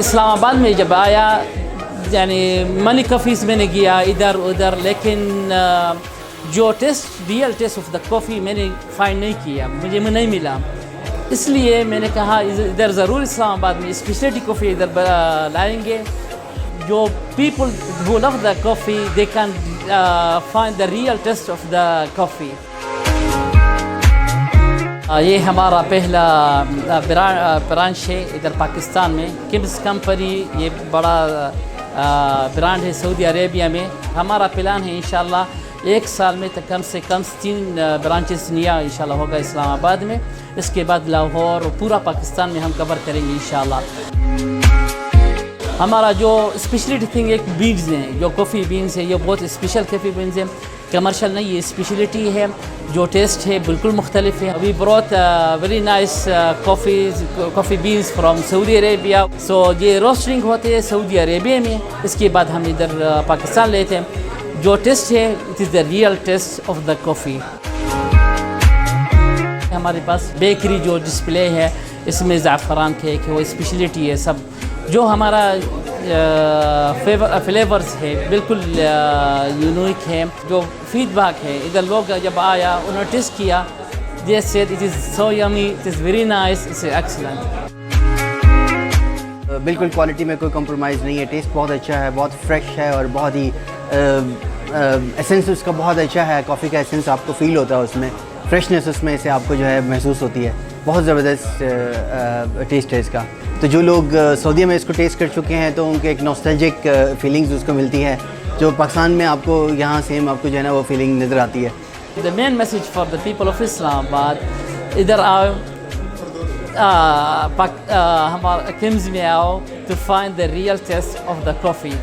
اسلام آباد میں جب آیا یعنی منی کافیز میں نے گیا ادھر ادھر، لیکن جو ریئل ٹیسٹ آف دا کافی میں نے فائنڈ نہیں کیا، مجھے نہیں ملا. اس لیے میں نے کہا ادھر ضرور اسلام آباد میں اسپیشلٹی کافی ادھر لائیں گے. جو people who love the coffee they can find the real taste of the coffee. یہ ہمارا پہلا برانچ ہے ادھر پاکستان میں. کمز کمپنی یہ بڑا برانڈ ہے سعودی عربیہ میں. ہمارا پلان ہے انشاءاللہ 1 سال میں کم سے کم 3 برانچز نیا انشاءاللہ ہوگا اسلام آباد میں. اس کے بعد لاہور اور پورا پاکستان میں ہم کور کریں گے انشاءاللہ. ہمارا جو اسپیشلٹی تھنگ ایک بینز ہیں، جو کافی بینز ہے، یہ بہت اسپیشل کافی بینز ہیں، کمرشل نہیں، یہ اسپیشلٹی ہے. جو ٹیسٹ ہے بالکل مختلف ہے. We brought very nice coffee beans from Saudi Arabia. So یہ روسٹنگ ہوتے ہیں سعودی عربیہ میں، اس کے بعد ہم ادھر پاکستان لیتے ہیں. جو ٹیسٹ ہے it is the real taste of the coffee. ہمارے پاس بیکری جو ڈسپلے ہے اس میں زعفران کیک ہے، وہ اسپیشلٹی ہے. سب جو ہمارا فلیورز ہے بالکل یونیک ہے. جو فیڈ بیک ہے ادھر لوگ جب آیا انہوں نے ٹیسٹ کیا، they said it is so yummy, it is very nice, it's excellent. بالکل کوالٹی میں کوئی کمپرومائز نہیں ہے. ٹیسٹ بہت اچھا ہے، بہت فریش ہے اور بہت ہی ایسنس اس کا بہت اچھا ہے. کافی کا ایسنس آپ کو فیل ہوتا ہے اس میں، فریشنس اس میں سے آپ کو جو ہے محسوس ہوتی ہے. بہت زبردست ٹیسٹ ہے اس کا. تو جو لوگ سعودیہ میں اس کو ٹیسٹ کر چکے ہیں تو ان کے ایک نوسٹلجک فیلنگز اس کو ملتی ہے، جو پاکستان میں آپ کو یہاں سیم آپ کو جو ہے نا وہ فیلنگ نظر آتی ہے. The main message for the people of Islam Abad ادھر آؤ، ہمارا کمز میں آؤ to find the real taste of the coffee.